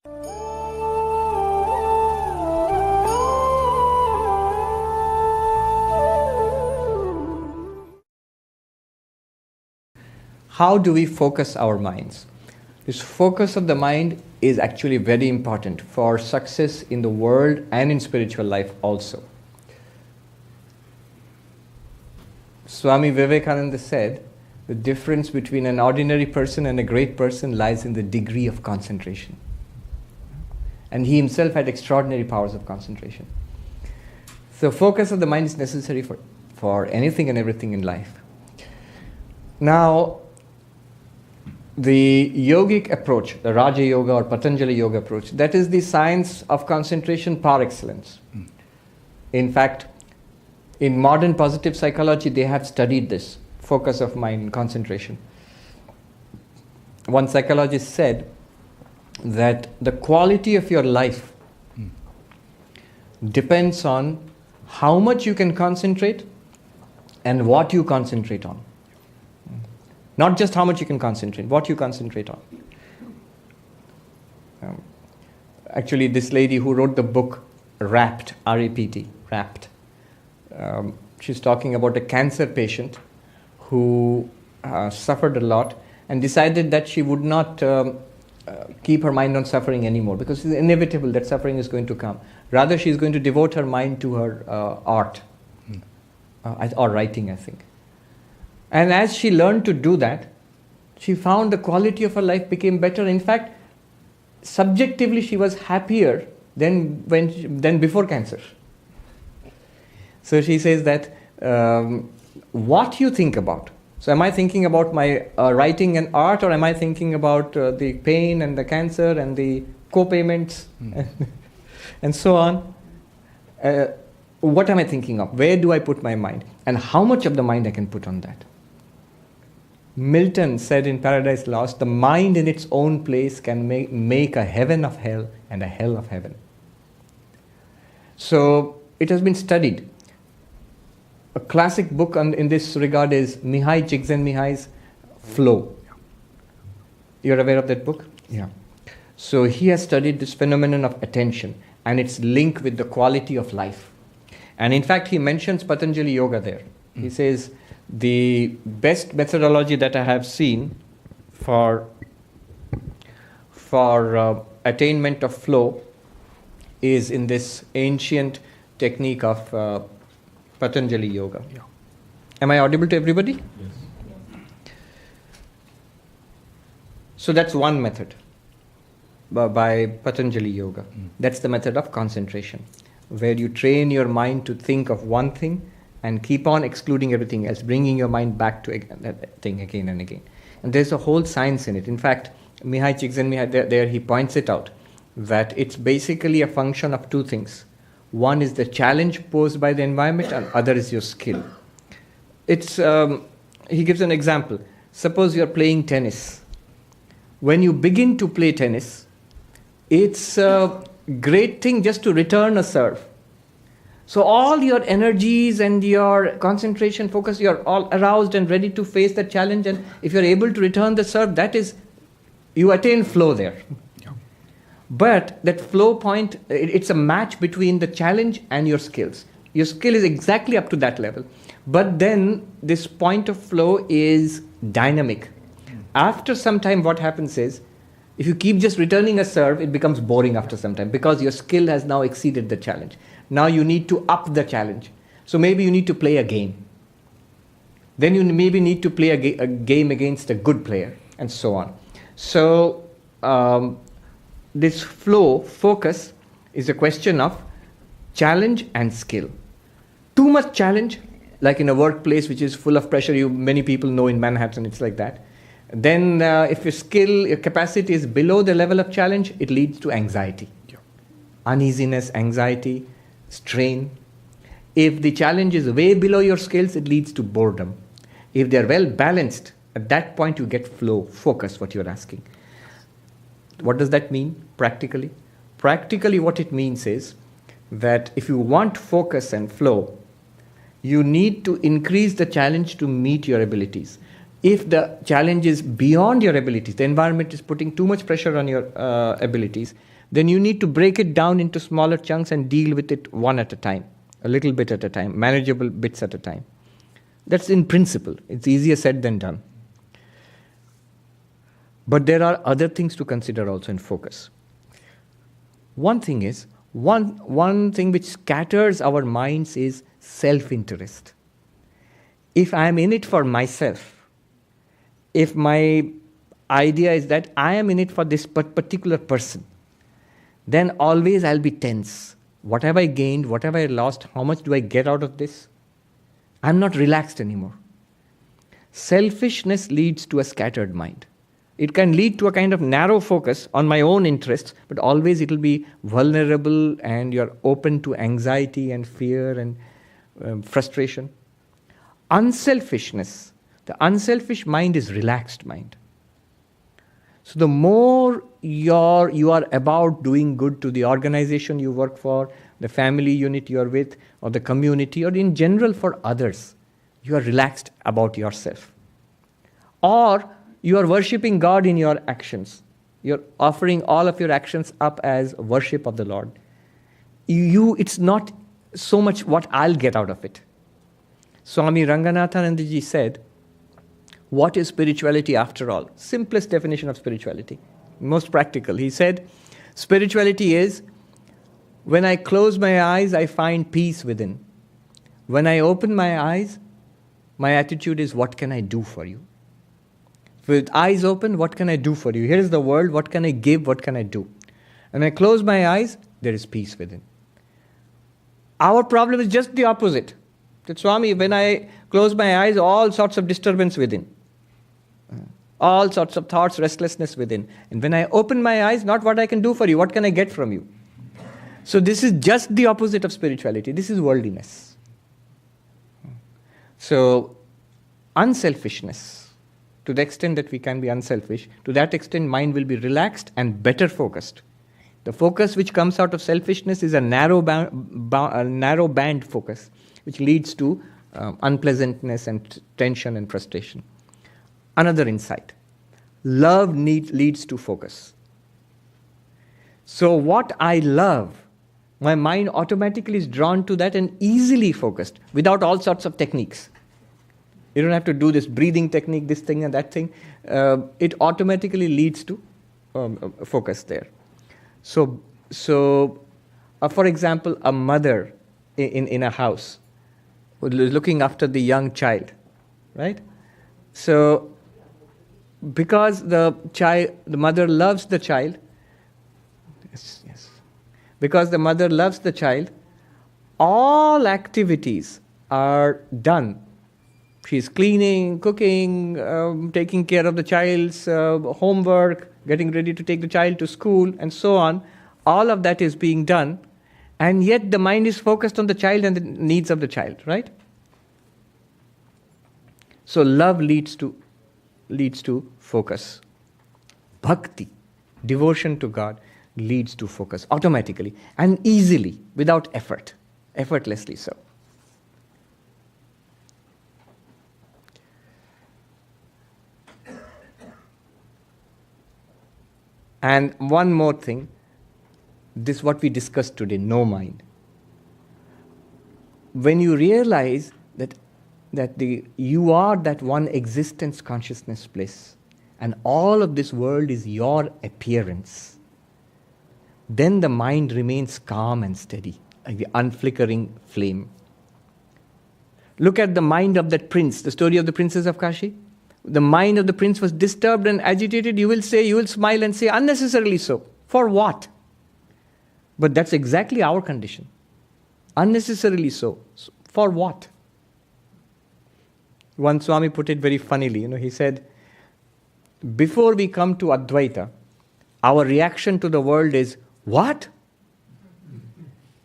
How do we focus our minds? This focus of the mind is actually very important for success in the world and in spiritual life also. Swami Vivekananda said, the difference between an ordinary person and a great person lies in the degree of concentration. And he himself had extraordinary powers of concentration. So focus of the mind is necessary for anything and everything in life. Now, the yogic approach, the Raja Yoga or Patanjali Yoga approach, that is the science of concentration par excellence. In fact, in modern positive psychology, they have studied this focus of mind and concentration. One psychologist said that the quality of your life depends on how much you can concentrate and what you concentrate on. Not just how much you can concentrate, what you concentrate on. Actually, this lady who wrote the book Rapt, R-A-P-T, Rapt, she's talking about a cancer patient who suffered a lot and decided that she would not keep her mind on suffering anymore because it's inevitable that suffering is going to come. Rather, she's going to devote her mind to her art or writing, I think. And as she learned to do that, she found the quality of her life became better. In fact, subjectively, she was happier than before cancer. So she says that what you think about. So am I thinking about my writing and art, or am I thinking about the pain and the cancer and the co-payments and so on? What am I thinking of? Where do I put my mind? And how much of the mind I can put on that? Milton said in Paradise Lost, the mind in its own place can make a heaven of hell and a hell of heaven. So it has been studied. A classic book in this regard is Mihai Csikszentmihalyi's Flow. You're aware of that book? Yeah. So he has studied this phenomenon of attention and its link with the quality of life. And in fact, he mentions Patanjali Yoga there. He says, the best methodology that I have seen for attainment of flow is in this ancient technique of Patanjali Yoga. Yeah. Am I audible to everybody? Yes. So that's one method by Patanjali Yoga. That's the method of concentration, where you train your mind to think of one thing and keep on excluding everything else, bringing your mind back to that thing again and again. And there's a whole science in it. In fact, Mihai Csikszentmihalyi, there he points it out, that it's basically a function of two things. One is the challenge posed by the environment, and other is your skill. He gives an example. Suppose you're playing tennis. When you begin to play tennis, it's a great thing just to return a serve. So all your energies and your concentration, focus, you're all aroused and ready to face the challenge. And if you're able to return the serve, that is, you attain flow there. Yeah. But that flow point, it's a match between the challenge and your skills. Your skill is exactly up to that level. But then this point of flow is dynamic. After some time, what happens is, if you keep just returning a serve, it becomes boring after some time because your skill has now exceeded the challenge. Now you need to up the challenge. So maybe you need to play a game. Then you maybe need to play a game against a good player, and so on. So this flow, focus, is a question of challenge and skill. Too much challenge, like in a workplace which is full of pressure, many people know in Manhattan it's like that. Then if your skill, your capacity is below the level of challenge, it leads to anxiety. Yeah. Uneasiness, anxiety, strain. If the challenge is way below your skills, it leads to boredom. If they're well balanced, at that point you get flow, focus, what you're asking. What does that mean practically? Practically what it means is that if you want focus and flow, you need to increase the challenge to meet your abilities. If the challenge is beyond your abilities, the environment is putting too much pressure on your abilities, then you need to break it down into smaller chunks and deal with it one at a time, a little bit at a time, manageable bits at a time. That's in principle. It's easier said than done. But there are other things to consider also in focus. One thing is, one thing which scatters our minds is self-interest. If I am in it for myself, if my idea is that I am in it for this particular person, then always I'll be tense. What have I gained? What have I lost? How much do I get out of this? I'm not relaxed anymore. Selfishness leads to a scattered mind. It can lead to a kind of narrow focus on my own interests, but always it will be vulnerable and you're open to anxiety and fear and frustration. Unselfishness. The unselfish mind is relaxed mind. So the more you are about doing good to the organization you work for, the family unit you are with, or the community, or in general for others, you are relaxed about yourself. Or you are worshipping God in your actions. You're offering all of your actions up as worship of the Lord. It's not so much what I'll get out of it. Swami Ranganathanandaji said, what is spirituality after all? Simplest definition of spirituality, most practical. He said, spirituality is, when I close my eyes, I find peace within. When I open my eyes, my attitude is, what can I do for you? With eyes open, what can I do for you? Here is the world, what can I give, what can I do? And I close my eyes, there is peace within. Our problem is just the opposite. That Swami, when I close my eyes, all sorts of disturbance within. All sorts of thoughts, restlessness within. And when I open my eyes, not what I can do for you, what can I get from you? So this is just the opposite of spirituality. This is worldliness. So unselfishness, to the extent that we can be unselfish, to that extent mind will be relaxed and better focused. The focus which comes out of selfishness is a narrow band focus, which leads to unpleasantness and tension and frustration. Another insight. Love leads to focus. So what I love, my mind automatically is drawn to that and easily focused, without all sorts of techniques. You don't have to do this breathing technique, this thing and that thing. It automatically leads to focus there. So for example, a mother in a house looking after the young child, right? So because the mother loves the child, because the mother loves the child, all activities are done. She's cleaning, cooking, taking care of the child's homework, getting ready to take the child to school, and so on. All of that is being done, and yet the mind is focused on the child and the needs of the child, right? So love leads to focus. Bhakti, devotion to God, leads to focus automatically and easily, without effort, effortlessly so. And one more thing, this is what we discussed today, no mind. When you realize that you are that one existence consciousness bliss, and all of this world is your appearance, then the mind remains calm and steady, like the unflickering flame. Look at the mind of that prince, the story of the princess of Kashi. The mind of the prince was disturbed and agitated. You will smile and say, unnecessarily so. For what? But that's exactly our condition. Unnecessarily so. For what? One Swami put it very funnily. He said, before we come to Advaita, our reaction to the world is, what?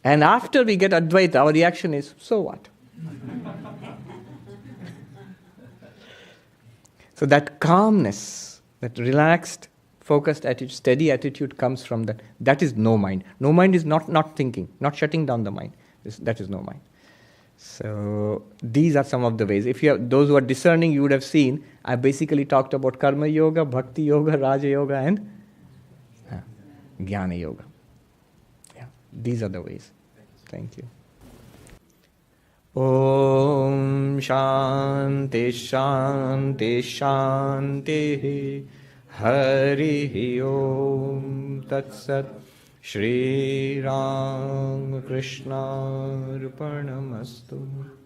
And after we get Advaita, our reaction is, so what? So that calmness, that relaxed, focused attitude, steady attitude comes from that. That is no mind. No mind is not thinking, not shutting down the mind. That is no mind. So these are some of the ways. If you have those who are discerning, you would have seen I basically talked about karma yoga, bhakti yoga, raja yoga, and jnana yoga. Yeah, these are the ways. Thank you. Om Shanti Shanti Shanti Hari Om Tat Sat Shri Ram Krishna Arpanamastu.